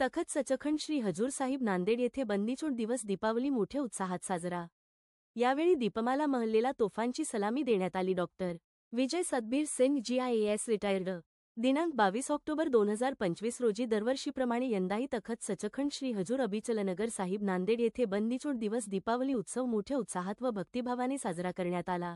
तखत सचखंड श्री हजूर साहिब नांदेड येथे बंदीछोड दिवस दीपावली मोठ्या उत्साहात साजरा। यावेळी दीपमाला महल्लेला तोफांची सलामी देण्यात आली। डॉक्टर विजय सतबीर सिंग GIAS रिटायर्ड दिनांक 22 ऑक्टोबर 2025 रोजी दरवर्षीप्रमाणे यंदाही तखत सचखंड श्री हजूर अबीचलनगर साहिब नांदेड येथे बंदीछोड दिवस दीपावली उत्सव मोठ्या उत्साहात व भक्तिभावाने साजरा करण्यात आला।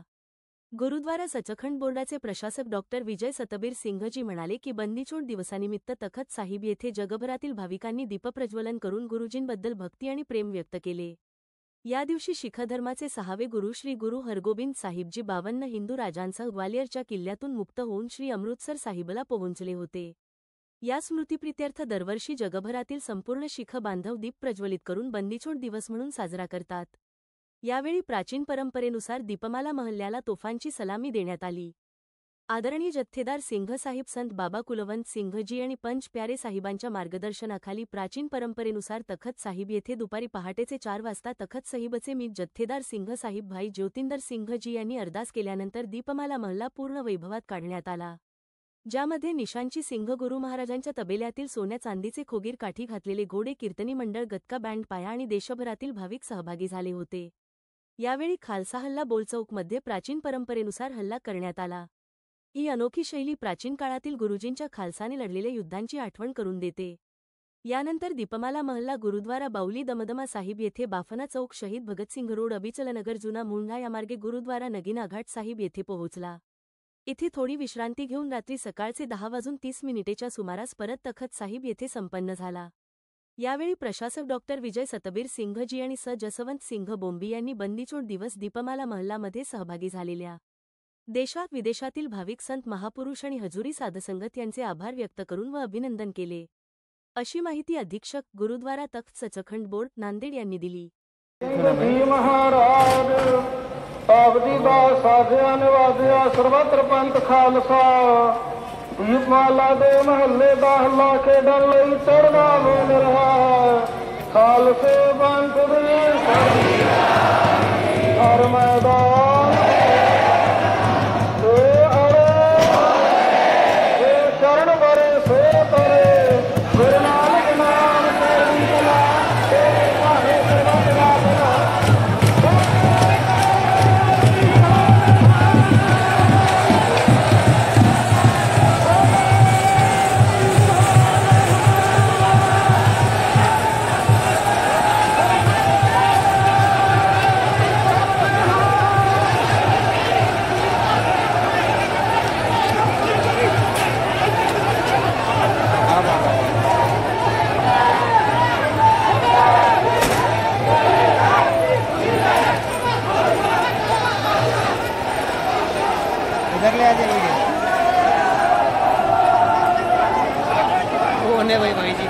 गुरुद्वारा सचखंड बोर्डाचे प्रशासक डॉक्टर विजय सतबीर सिंघजी म्हणाले की बंदीछोड दिवसानिमित्त तखत साहिब येथे जगभरातील भाविकांनी दीपप्रज्वलन करून गुरुजींबद्दल भक्ती आणि प्रेम व्यक्त केले। या दिवशी शीख धर्माचे 6वे गुरु श्री गुरु हरगोबिंद साहिबजी 52 हिंदू राजांसह ग्वालियरच्या किल्ल्यातून मुक्त होऊन श्री अमृतसर साहिबला पोहोचले होते। या स्मृतिप्रित्यर्थ दरवर्षी जगभरातील संपूर्ण शीख बांधव दीप प्रज्वलित करून बंदीछोड दिवस म्हणून साजरा करतात। यावेळी प्राचीन परंपरेनुसार दीपमाला महल्ल्याला तोफांची सलामी देण्यात आली। आदरणीय जथ्थेदार सिंघ साहिब संत बाबा कुलवंत सिंघजी आणि पंच प्यारे साहिबांच्या मार्गदर्शनाखाली प्राचीन परंपरेनुसार तखत साहिब येथे दुपारी पहाटेचे 4 वाजता तखत साहिबचे मीत जथ्थेदार सिंघ साहिब भाई ज्योतिंदर सिंघजी यांनी अरदास केल्यानंतर दीपमाला महल्ला पूर्ण वैभवात काढण्यात आला, ज्यामध्ये निशांची सिंघ गुरु महाराजांच्या तबेल्यातील सोन्या चांदीचे खोगीर काठी घातलेले घोडे, कीर्तनी मंडळ, गतका बँड, पाया आणि देशभरातील भाविक सहभागी झाले होते। यावेळी खालसा हल्ला बोलचौकमध्ये प्राचीन परंपरेनुसार हल्ला करण्यात आला। ही अनोखी शैली प्राचीन काळातील गुरुजींच्या खालसाने लढलेल्या युद्धांची आठवण करून देते। यानंतर दीपमाला महल्ला गुरुद्वारा बाउली दमदमा साहिब येथे बाफना चौक, शहीद भगतसिंग रोड, अबीचलनगर, जुना मुंढा यामार्गे गुरुद्वारा नगीना घाट साहिब येथे पोहोचला। इथे थोडी विश्रांती घेऊन रात्री सकाळचे 10:30च्या सुमारास परत तखत साहिब येथे संपन्न झाला। यावेळी प्रशासक डॉक्टर विजय सतबीर सिंघजी आणि जसवंत सिंघ बोंबी यांनी बंदीछोड दिवस दीपमाला महल्लामध्ये सहभागी झालेल्या देशात विदेशातील भाविक, संत, महापुरुष आणि हजुरी साधसंगत यांचे आभार व्यक्त करून व अभिनंदन केले, अशी माहिती अधीक्षक गुरुद्वारा तख्त सचखंड बोर्ड नांदेड यांनी दिली। सर्वत्र पंथ खालसा दीपमाला दे महल्ले बाहला के डल चढ़ना बोल रहा खालसे पंथ दे हर मैदान चरण बरे से तरे गुरु नानक नाम से निकला इधर ले आ जाइए। वो भाई जी